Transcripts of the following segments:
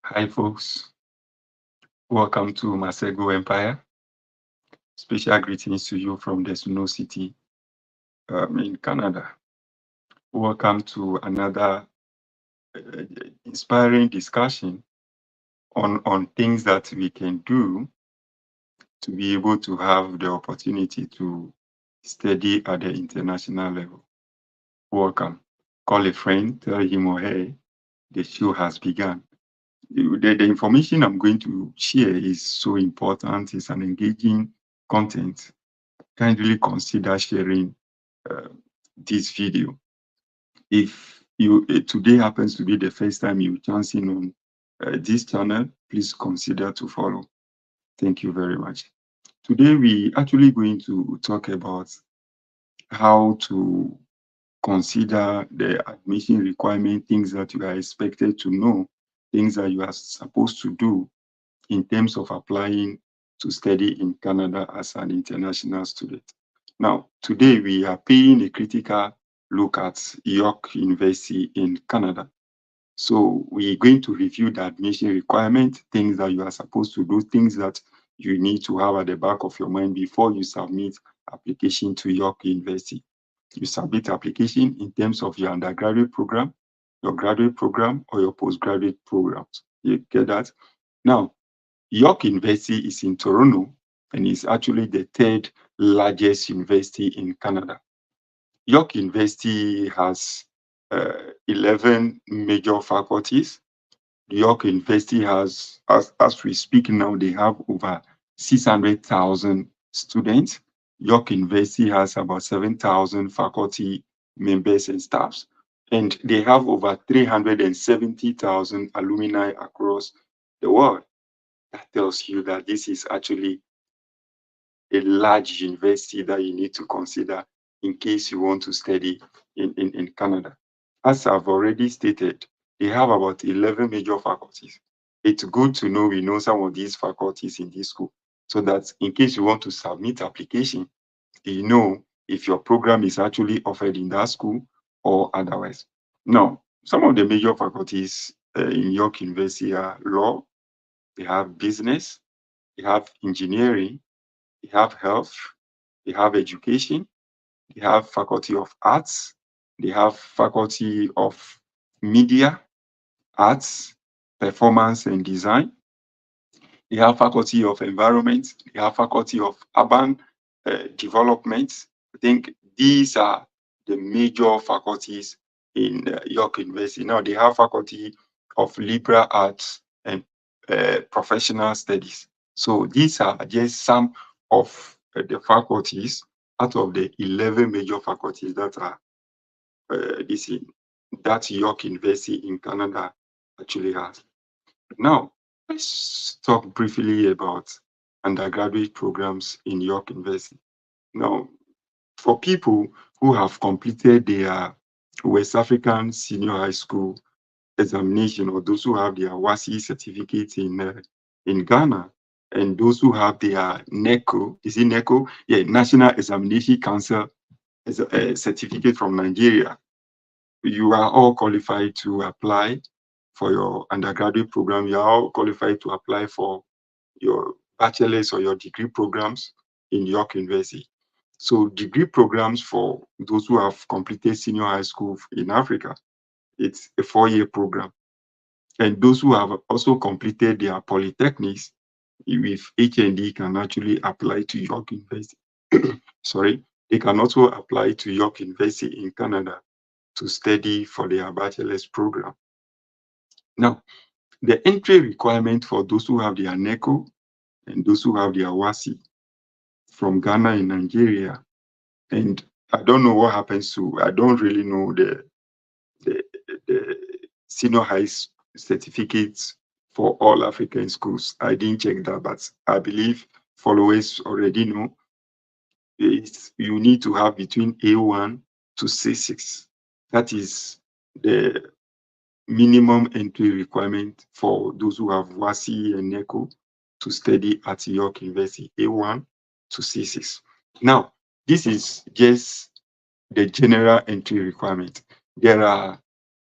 Hi, folks. Welcome to Masego Empire. Special greetings to you from the Snow City in Canada. Welcome to another inspiring discussion on things that we can do to be able to have the opportunity to study at the international level. Welcome. Call a friend, tell him or her the show has begun. The information I'm going to share is so important. It's an engaging content. Kindly consider sharing this video. If you today happens to be the first time you chance in on this channel, please consider to follow. Thank you very much. Today we actually going to talk about how to consider the admission requirement, things that you are expected to know, things that you are supposed to do in terms of applying to study in Canada as an international student. Now, today we are paying a critical look at York University in Canada. So we're going to review the admission requirement, things that you are supposed to do, things that you need to have at the back of your mind before you submit application to York University. You submit application in terms of your undergraduate program, your graduate program, or your postgraduate programs. You get that? Now, York University is in Toronto and is actually the third largest university in Canada. York University has 11 major faculties. York University has, as we speak now, they have over 600,000 students. York University has about 7,000 faculty members and staffs, and they have over 370,000 alumni across the world. That tells you that this is actually a large university that you need to consider in case you want to study in Canada. As I've already stated, they have about 11 major faculties. It's good to know we know some of these faculties in this school so that in case you want to submit application, you know if your program is actually offered in that school or otherwise. Now, some of the major faculties in York University are law, they have business, they have engineering, they have health, they have education, they have faculty of arts, they have faculty of media, arts, performance and design, they have faculty of environment, they have faculty of urban development. I think these are the major faculties in York University. Now they have faculty of liberal arts and professional studies. So these are just some of the faculties out of the 11 major faculties that are that York University in Canada actually has. Now, let's talk briefly about undergraduate programs in York University. Now, for people who have completed their West African Senior High School examination, or those who have their WASI certificate in Ghana, and those who have their NECO, is it NECO? Yeah, National Examination Council certificate from Nigeria, you are all qualified to apply for your undergraduate program. You are all qualified to apply for your bachelor's or your degree programs in York University. So degree programs for those who have completed senior high school in Africa, it's a 4-year program. And those who have also completed their polytechnics with HND can actually apply to York University. Sorry, they can also apply to York University in Canada to study for their bachelor's program. Now, the entry requirement for those who have their NECO and those who have their WASI from Ghana and Nigeria, and I don't know what happens to, I don't really know the senior high certificates for all African schools. I didn't check that, but I believe followers already know you need to have between A1 to C6. That is the minimum entry requirement for those who have WASI and NECO to study at York University, A1 to C6. Now, this is just the general entry requirement. There are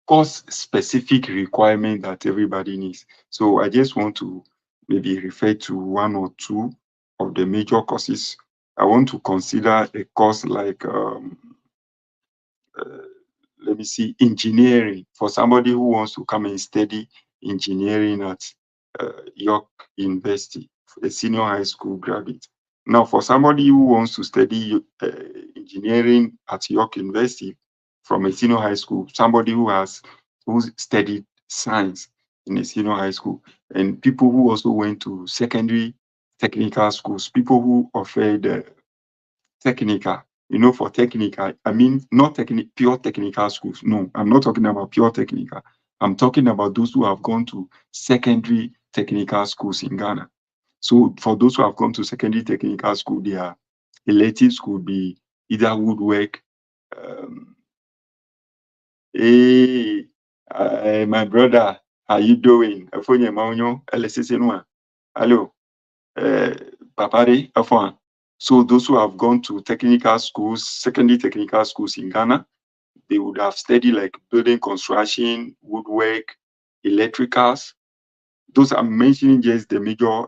course-specific requirement that everybody needs. So I just want to maybe refer to one or two of the major courses. I want to consider a course like uh, let me see, engineering, for somebody who wants to come and study engineering at York University, a senior high school graduate. Now, for somebody who wants to study engineering at York University from a senior high school, somebody who studied science in a senior high school, and people who also went to secondary technical schools, people who offered technical, for technical, I mean, not pure technical schools. No, I'm not talking about pure technical. I'm talking about those who have gone to secondary technical schools in Ghana. So for those who have gone to secondary technical school, their electives could be either woodwork. Um, hey, my brother, how you doing? Afonye Maunyo, LSC Noa. Hello. Papare, Afwan. So those who have gone to technical schools, secondary technical schools in Ghana, they would have studied like building construction, woodwork, electricals. Those I'm mentioning just the major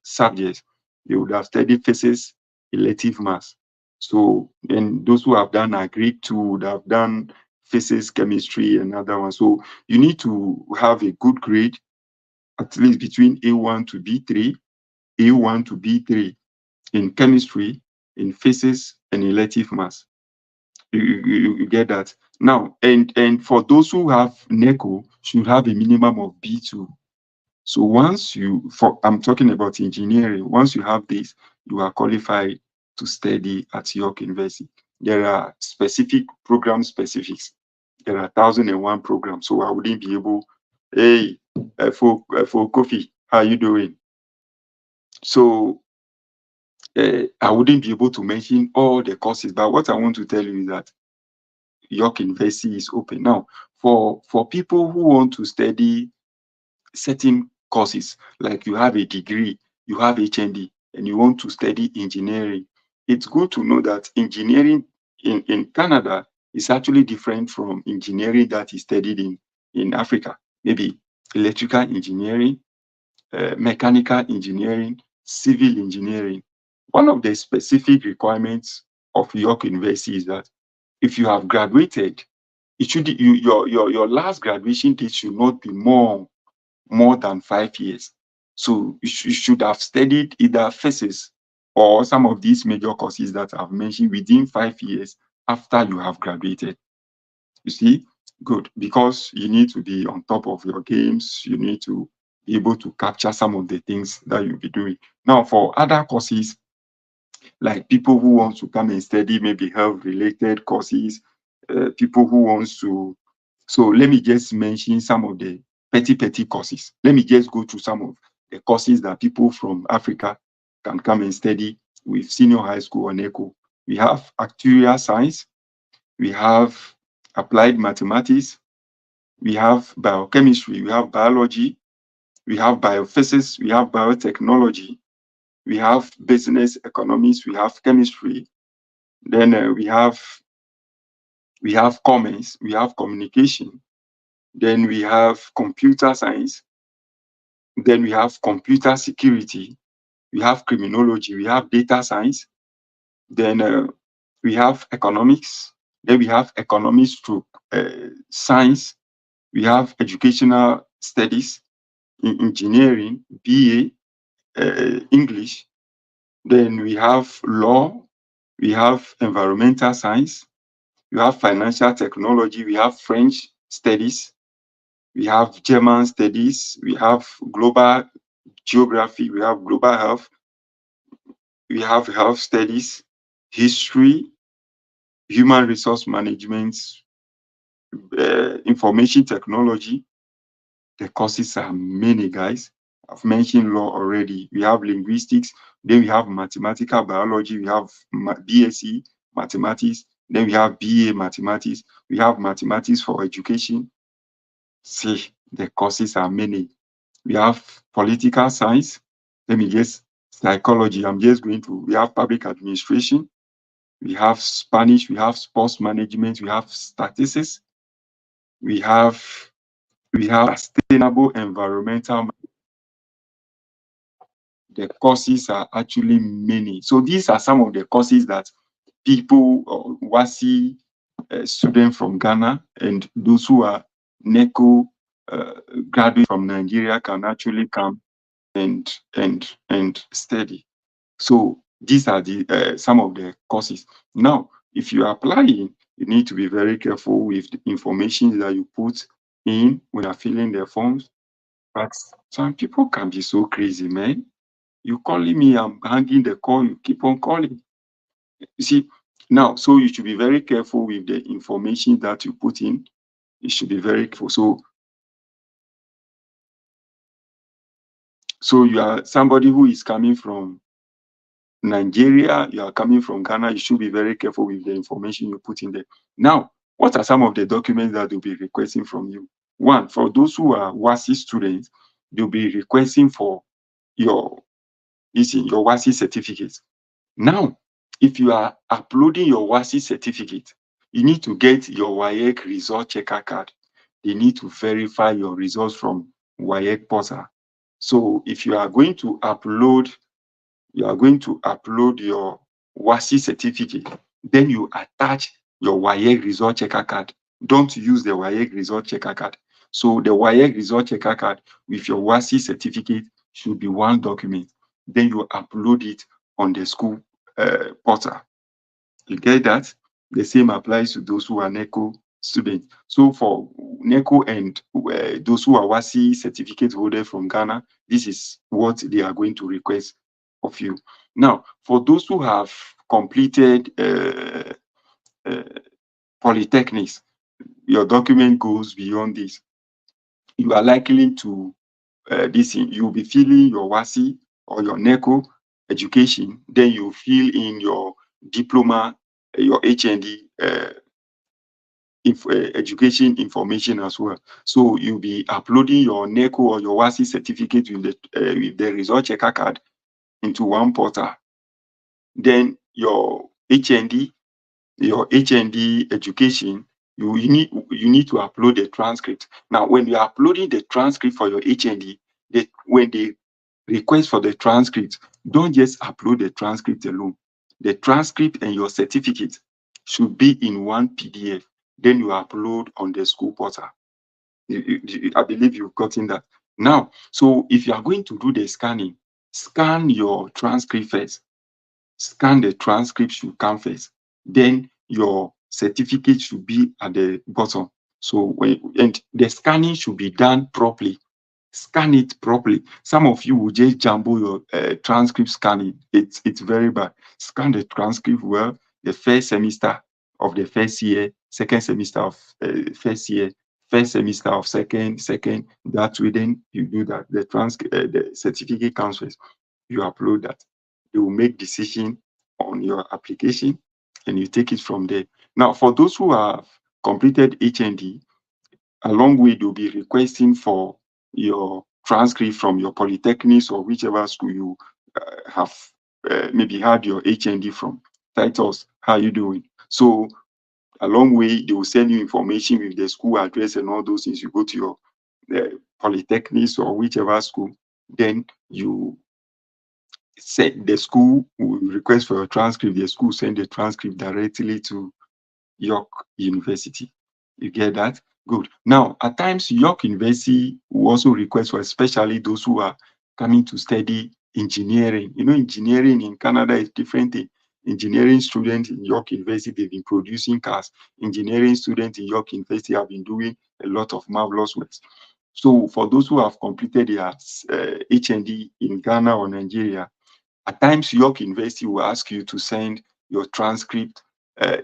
subjects. They would have studied physics, elective maths. So, and those who have done agri too would have done physics, chemistry, and other ones. So you need to have a good grade, at least between A1 to B3, A1 to B3 in chemistry, in physics, and elective maths. You get that. Now, and for those who have NECO, should have a minimum of B2. So I'm talking about engineering, once you have this, you are qualified to study at York University. There are specific program specifics. There are 1,001 programs, so I wouldn't be able, hey, for Kofi, how are you doing? So I wouldn't be able to mention all the courses, but what I want to tell you is that York University is open. Now, for people who want to study certain courses, like you have a degree, you have HND, and you want to study engineering, it's good to know that engineering in Canada is actually different from engineering that is studied in Africa. Maybe electrical engineering, mechanical engineering, civil engineering. One of the specific requirements of York University is that if you have graduated, it should your last graduation date should not be more than 5 years. So you should have studied either physics or some of these major courses that I've mentioned within 5 years after you have graduated. You see, good, because you need to be on top of your games. You need to be able to capture some of the things that you'll be doing. Now, for other courses, like people who want to come and study maybe health related courses, people who wants to, so let me just mention some of the petty courses. Let me just go through some of the courses that people from Africa can come and study with senior high school or NECO. We have actuarial science, we have applied mathematics, we have biochemistry, we have biology, we have biophysics, we have biotechnology, we have business economics, we have chemistry, then we have commerce, we have communication, then we have computer science, then we have computer security, we have criminology, we have data science, then we have economics, then we have economics through science, we have educational studies in engineering, BA, English, then we have law, we have environmental science, we have financial technology, we have French studies, we have German studies, we have global geography, we have global health, we have health studies, history, human resource management, information technology. The courses are many, guys. I've mentioned law already. We have linguistics, then we have mathematical biology, we have BSc mathematics, then we have BA mathematics, we have mathematics for education. See, the courses are many. We have political science. Let me guess, psychology. We have public administration. We have Spanish. We have sports management. We have statistics. We have sustainable environmental. The courses are actually many. So these are some of the courses that people, WASI students from Ghana and those who are NECO graduates from Nigeria can actually come and study. So these are the some of the courses. Now, if you are applying, you need to be very careful with the information that you put in when you are filling the forms. But some people can be so crazy, man. You calling me, I'm hanging the call, you keep on calling. You see, now, so you should be very careful with the information that you put in. You should be very careful. So you are somebody who is coming from Nigeria, you are coming from Ghana, you should be very careful with the information you put in there. Now, what are some of the documents that they'll be requesting from you? One, for those who are WASI students, they'll be requesting for your your WASI certificate. Now, if you are uploading your WASI certificate, you need to get your WAEC result checker card. They need to verify your results from WAEC portal. So if you are going to upload your WASI certificate, then you attach your WAEC result checker card. Don't use the WAEC result checker card. So the WAEC result checker card with your WASI certificate should be one document. Then you upload it on the school portal. You get that? The same applies to those who are NECO students. So for NECO and those who are WASI certificate holders from Ghana, this is what they are going to request of you. Now, for those who have completed uh, polytechnics, your document goes beyond this. You are likely to you'll be filling your WASI or your NECO education, then you fill in your diploma, your HND education information as well. So you'll be uploading your NECO or your WASI certificate with the result checker card into one portal. Then your HND education, you need to upload the transcript. Now, when you are uploading the transcript for your HND, when they request for the transcript, don't just upload the transcript alone. The transcript and your certificate should be in one PDF. Then you upload on the school portal. I believe you've gotten that. Now, so if you are going to do the scanning, scan your transcript first. Scan the transcript should come first. Then your certificate should be at the bottom. So and the scanning should be done properly. Scan it properly. Some of you will just jumble your transcript scanning. It's very bad. Scan the transcript well. The first semester of the first year, second semester of first year, first semester of second. That way, then you do that. The certificate comes first. You upload that. You will make decision on your application, and you take it from there. Now, for those who have completed HND, along with you'll be requesting for your transcript from your polytechnics or whichever school you have maybe had your HND from. Titles, how you doing? So along way, they will send you information with the school address and all those things. You go to your polytechnics or whichever school, then you send the school will request for your transcript. The school send the transcript directly to York University. You get that? Good. Now, at times, York University will also request for especially those who are coming to study engineering. You know, engineering in Canada is different thing. Engineering students in York University, they've been producing cars. Engineering students in York University have been doing a lot of marvelous works. So for those who have completed their HND in Ghana or Nigeria, at times, York University will ask you to send your transcript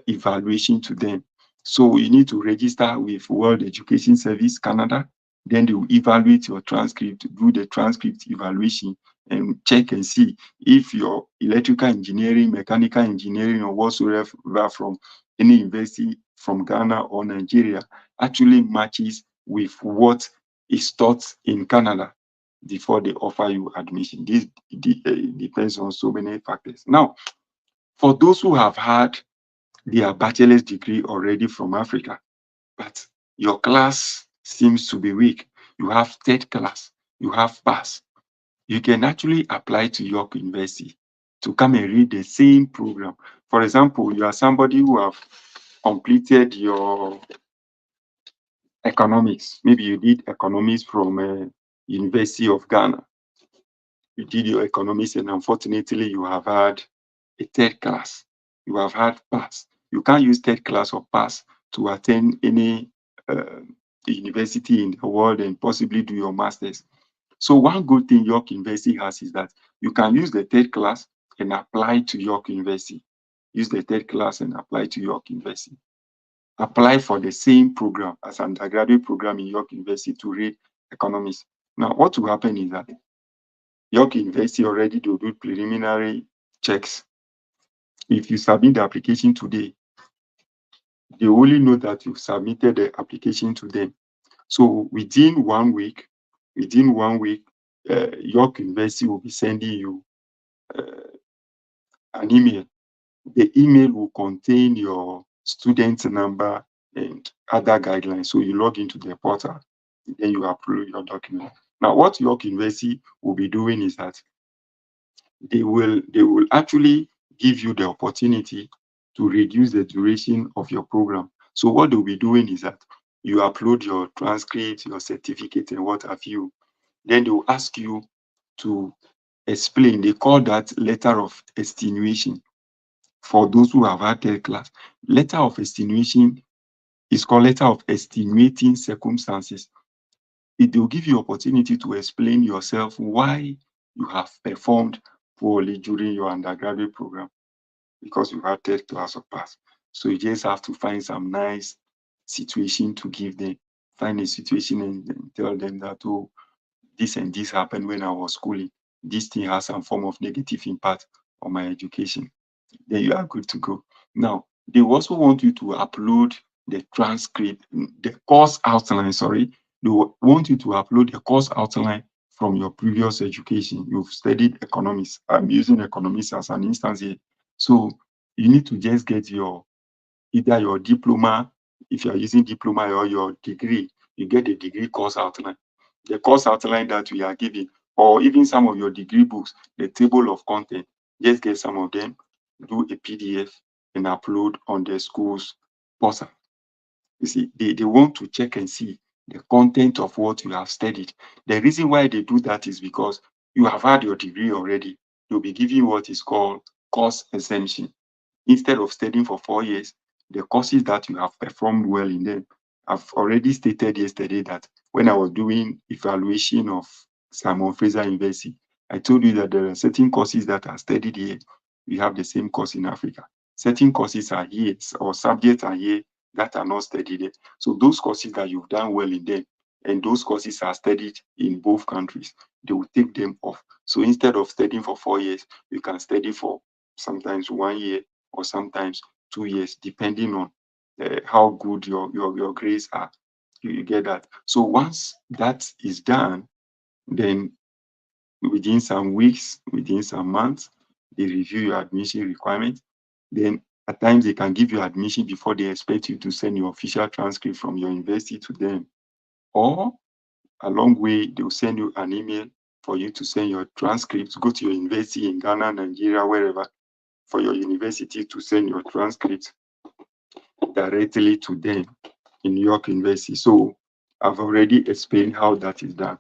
evaluation to them. So you need to register with World Education Service Canada. Then they will evaluate your transcript, do the transcript evaluation, and check and see if your electrical engineering, mechanical engineering, or whatsoever from any university from Ghana or Nigeria actually matches with what is taught in Canada before they offer you admission. This depends on so many factors. Now, for those who have had their bachelor's degree already from Africa, but your class seems to be weak, you have third class, you have pass, you can actually apply to York University to come and read the same program. For example, you are somebody who have completed your economics. Maybe you did economics from University of Ghana. You did your economics and unfortunately you have had a third class. You have had pass. You can't use third class or pass to attend any uh, university in the world and possibly do your master's. So one good thing York University has is that you can use the third class and apply to York University. Use the third class and apply to York University. Apply for the same program as undergraduate program in York University to read economics. Now, what will happen is that York University already do preliminary checks. If you submit the application today, they only know that you've submitted the application to them. So within 1 week, York University will be sending you an email. The email will contain your student number and other guidelines. So you log into the portal, then you upload your document. Now, what York University will be doing is that they will actually give you the opportunity to reduce the duration of your program. So what they'll be doing is that you upload your transcript, your certificate, and what have you. Then they will ask you to explain. They call that letter of extenuation for those who have had third class. Letter of extenuation is called letter of extenuating circumstances. It will give you opportunity to explain yourself why you have performed poorly during your undergraduate program because you had third class or pass. So you just have to find some nice situation to give them. Find a situation and tell them that, oh, this and this happened when I was schooling. This thing has some form of negative impact on my education. Then you are good to go. Now, they also want you to upload the transcript, the course outline, sorry. They want you to upload the course outline from your previous education. You've studied economics. I'm using economics as an instance here. So you need to just get either your diploma, if you are using diploma, or your degree, you get the degree course outline. The course outline that we are giving, or even some of your degree books, the table of content, just get some of them, do a PDF and upload on the school's portal. You see, they want to check and see the content of what you have studied. The reason why they do that is because you have had your degree already. You'll be giving what is called course exemption. Instead of studying for 4 years, the courses that you have performed well in them. I've already stated yesterday that when I was doing evaluation of Simon Fraser University, I told you that there are certain courses that are studied here. We have the same course in Africa. Certain courses are here or subjects are here that are not studied here. So those courses that you've done well in them and those courses are studied in both countries, they will take them off. So instead of studying for 4 years, you can study for sometimes 1 year or sometimes 2 years, depending on how good your grades are. You get that. So once that is done, then within some weeks, within some months, they review your admission requirements. Then at times they can give you admission before they expect you to send your official transcript from your university to them. Or along way, they'll send you an email for you to send your transcripts, go to your university in Ghana, Nigeria, wherever, for your university to send your transcripts directly to them in York University. So I've already explained how that is done.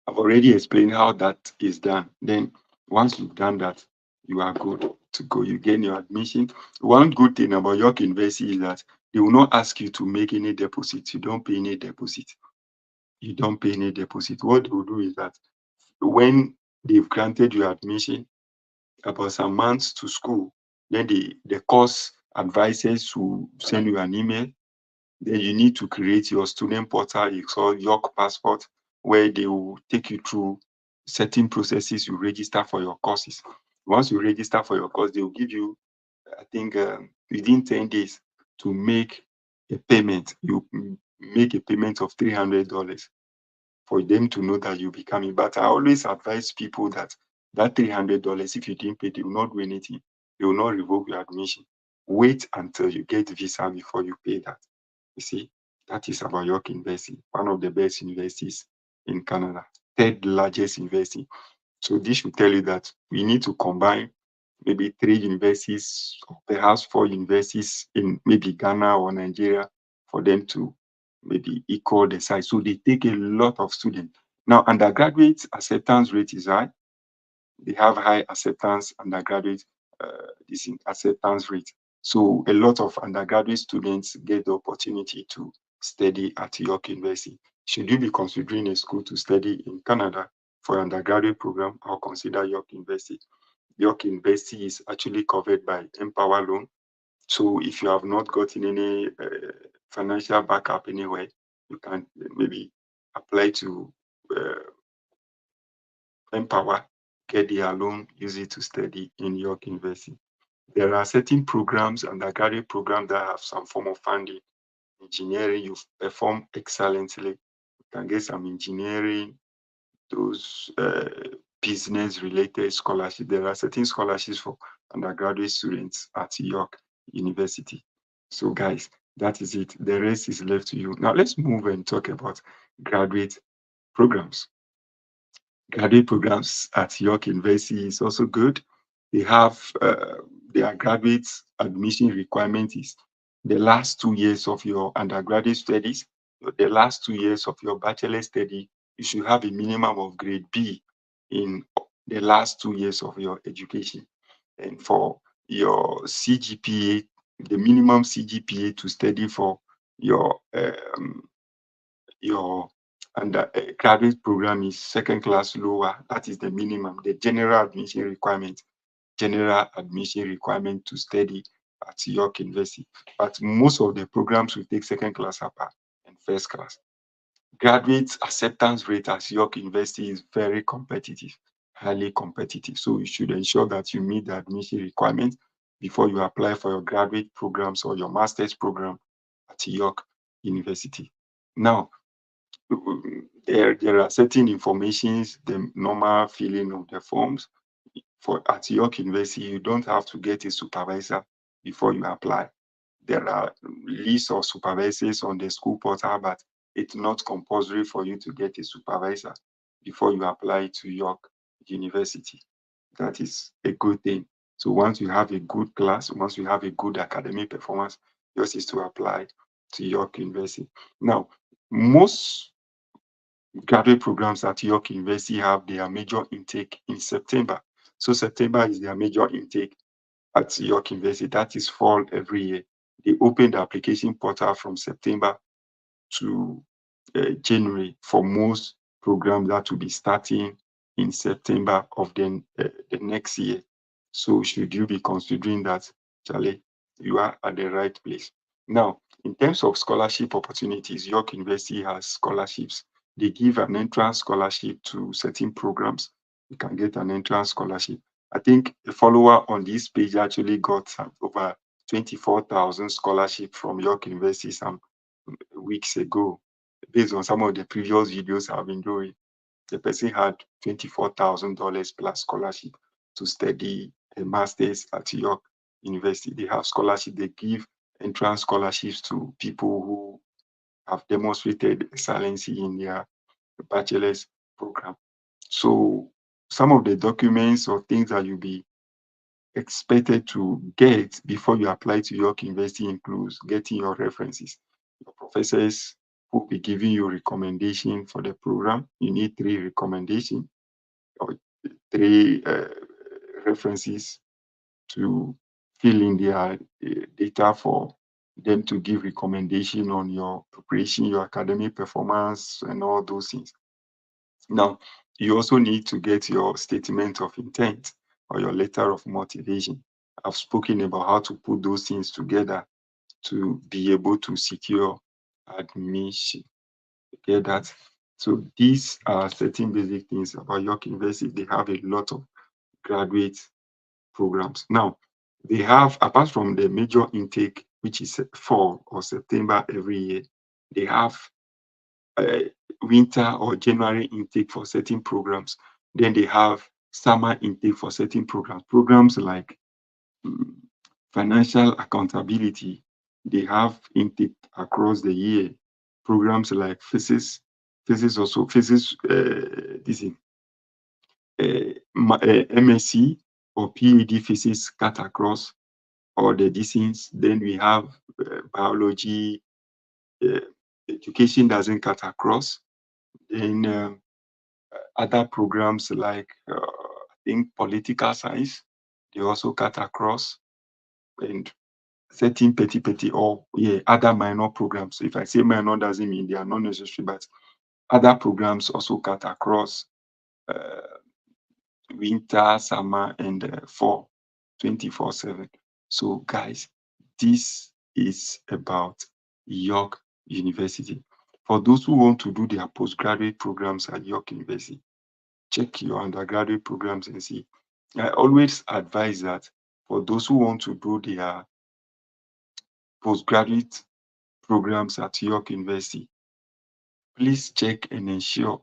I've already explained how that is done. Then once you've done that, you are good to go. You gain your admission. One good thing about York University is that they will not ask you to make any deposit. You don't pay any deposit. You don't pay any deposit. What they will do is that when they've granted you admission, about some months to school, then the course advisors will send you an email. Then you need to create your student portal. It's called York Passport, where they will take you through certain processes. You register for your courses. Once you register for your course, they will give you, I think, within 10 days to make a payment. You make a payment of $300 for them to know that you'll be coming. But I always advise people that $300, if you didn't pay, they will not do anything. They will not revoke your admission. wait until you get visa before you pay that. You see, that is about York University, one of the best universities in Canada, third largest university. So this should tell you that we need to combine maybe 3 universities or perhaps 4 universities in maybe Ghana or Nigeria for them to maybe equal the size. So they take a lot of students. Now, undergraduate acceptance rate is high. They have high acceptance undergraduate this acceptance rate. So a lot of undergraduate students get the opportunity to study at York University. Should you be considering a school to study in Canada for undergraduate program, I'll consider York University. York University is actually covered by Empower Loan. So if you have not gotten any financial backup anywhere, you can maybe apply to Empower, get their loan, use it to study in York University. There are certain programs, undergraduate programs that have some form of funding. Engineering, you perform excellently. You can get some engineering, those business related scholarships. There are certain scholarships for undergraduate students at York University. So, guys, that is it. The rest is left to you. Now, let's move and talk about graduate programs. Graduate programs at York University is also good. They have their graduate admission requirement is the last 2 years of your undergraduate studies, the last 2 years of your bachelor study, you should have a minimum of grade B in the last 2 years of your education. And for your CGPA, the minimum CGPA to study for your graduate program is second class lower. That is the minimum, the general admission requirement to study at York University. But most of the programs will take second class upper and first class. Graduate acceptance rate at York University is very competitive, highly competitive. So you should ensure that you meet the admission requirement before you apply for your graduate programs or your master's program at York University. Now, there are certain informations, the normal filling of the forms. For at York University, you don't have to get a supervisor before you apply. There are lists of supervisors on the school portal, but it's not compulsory for you to get a supervisor before you apply to York University. That is a good thing. So once you have a good class, once you have a good academic performance, yours is to apply to York University. Now, most graduate programs at York University have their major intake in September. So September is their major intake at York University. That is fall every year. They open the application portal from September to January for most programs that will be starting in September of the next year. So should you be considering that, Charlie, you are at the right place. Now, in terms of scholarship opportunities, York University has scholarships. They give an entrance scholarship to certain programs. You can get an entrance scholarship. I think a follower on this page actually got over 24,000 scholarship from York University some weeks ago. Based on some of the previous videos I've been doing, the person had $24,000 plus scholarship to study a master's at York University. They have scholarship. They give entrance scholarships to people who have demonstrated excellence in their bachelor's program. So some of the documents or things that you'll be expected to get before you apply to York University includes getting your references. Your professors will be giving you recommendation for the program. You need 3 recommendations or 3 references to fill in their data for them to give recommendation on your preparation, your academic performance, and all those things. Now, you also need to get your statement of intent or your letter of motivation. I've spoken about how to put those things together to be able to secure admission. You get that? So these are certain basic things about York University. They have a lot of graduate programs. Now, they have, apart from the major intake, which is fall or September every year, they have uh, winter or January intake for certain programs. Then they have summer intake for certain programs. Programs like Financial accountability, they have intake across the year. Programs like MSc or PhD physics cut across all the things. Then we have biology, uh, education doesn't cut across. Then other programs like I think political science, they also cut across, and certain petty or other minor programs. So if I say minor, doesn't mean they are not necessary, but other programs also cut across uh, winter, summer, and fall 24/7. So guys, this is about York University. For those who want to do their postgraduate programs at York University, check your undergraduate programs and see. I always advise that for those who want to do their postgraduate programs at York University, please check and ensure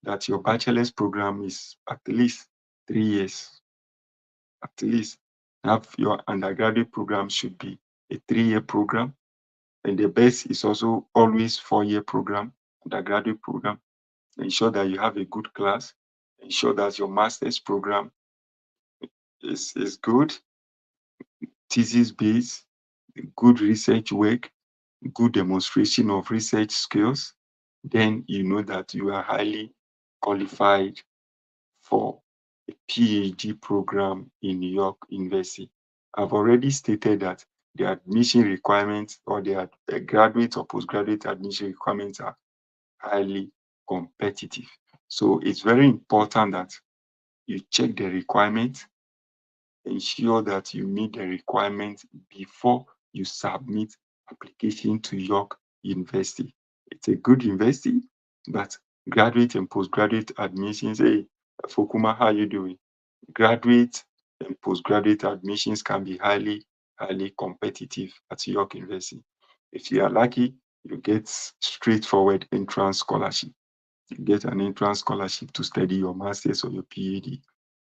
that your bachelor's program is at least 3 years. At least have your undergraduate program should be a 3-year program, and the best is also always 4-year program, undergraduate program. Ensure that you have a good class. Ensure that your master's program is good, thesis based, good research work, good demonstration of research skills. Then you know that you are highly qualified for a PhD program in New York University. I've already stated that the admission requirements or the graduate or postgraduate admission requirements are highly competitive. So it's very important that you check the requirements, ensure that you meet the requirements before you submit application to York University. It's a good university, but graduate and postgraduate admissions, hey, Fokuma, how you doing? Graduate and postgraduate admissions can be highly competitive at York University. If you are lucky, you get straightforward entrance scholarship. You get an entrance scholarship to study your master's or your PhD.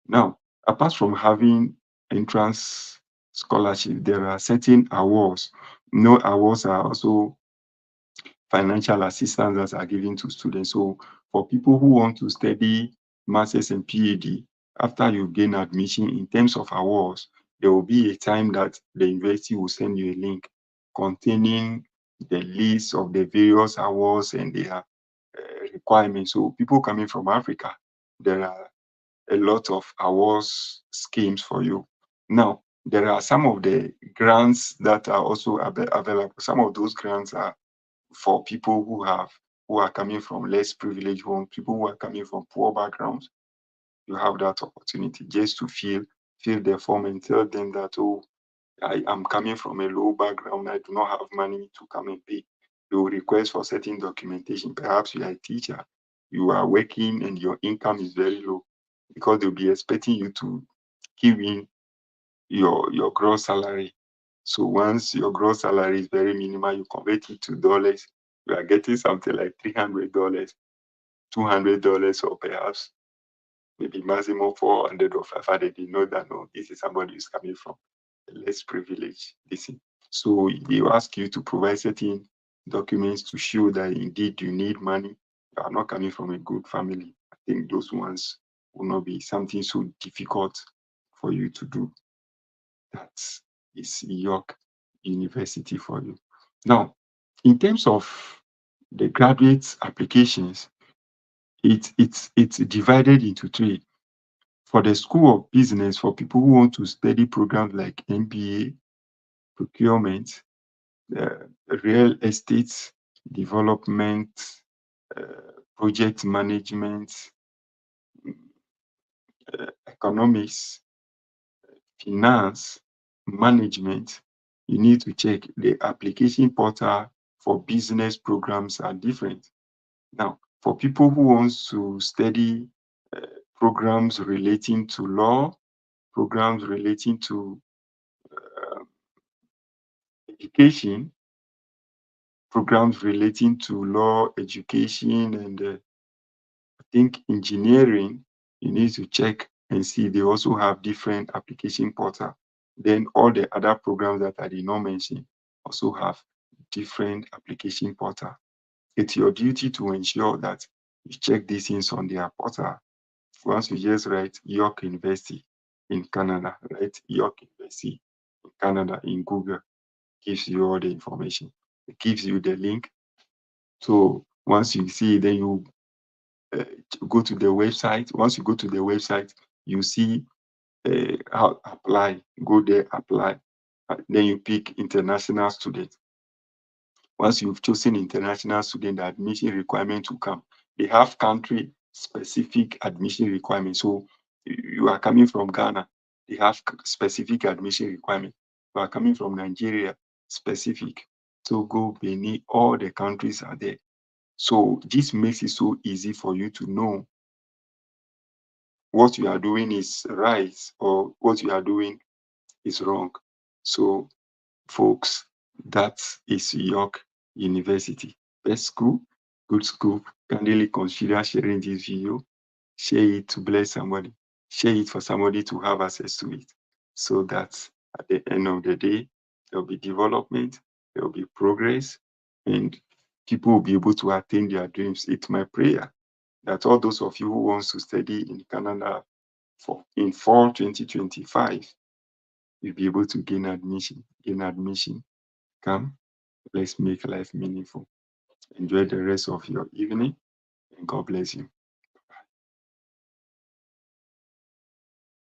Now, apart from having entrance scholarship, there are certain awards. No, awards are also financial assistance that are given to students. So for people who want to study masters and PhD, after you gain admission, in terms of awards, there will be a time that the university will send you a link containing the list of the various awards and their requirements. So people coming from Africa, there are a lot of awards schemes for you. Now, there are some of the grants that are also available. Some of those grants are for people who are coming from less privileged homes, people who are coming from poor backgrounds. You have that opportunity just to fill the form and tell them that, oh, I am coming from a low background, I do not have money to come and pay. They will request for certain documentation. Perhaps you are a teacher, you are working and your income is very low, because they'll be expecting you to give in your gross salary. So once your gross salary is very minimal, you convert it to dollars, you are getting something like $300, $200, or perhaps maybe maximum 400 or 500. You know that, no, this is somebody who's coming from a less privileged. This is. So they will ask you to provide certain documents to show that indeed you need money. You are not coming from a good family. I think those ones will not be something so difficult for you to do. That is York University for you. Now, in terms of the graduate applications, it's divided into three. For the School of Business, for people who want to study programs like MBA, procurement, real estate development, project management, economics, finance, management, you need to check the application portal for business programs are different. Now, for people who want to study programs relating to law, programs relating to uh, education, programs relating to law, education, and I think engineering, you need to check and see they also have different application portal. Then all the other programs that I did not mention also have different application portal. It's your duty to ensure that you check these things on their portal. Once you just write York University in Canada, write York University in Canada in Google, gives you all the information. It gives you the link. So once you see, then you uh, go to the website. Once you go to the website, you see how apply. Go there, apply. Then you pick international student. Once you've chosen international student, the admission requirement will come. They have country specific admission requirements. So you are coming from Ghana, they have specific admission requirement. You are coming from Nigeria, specific. Togo, Benin, all the countries are there. So this makes it so easy for you to know what you are doing is right or what you are doing is wrong. So folks, that is York University. Best school, good school. Kindly consider sharing this video. Share it to bless somebody. Share it for somebody to have access to it. So that at the end of the day, there will be development, there will be progress, and people will be able to attain their dreams. It's my prayer that all those of you who wants to study in Canada in fall 2025, you'll be able to gain admission. Come, let's make life meaningful. Enjoy the rest of your evening, and God bless you.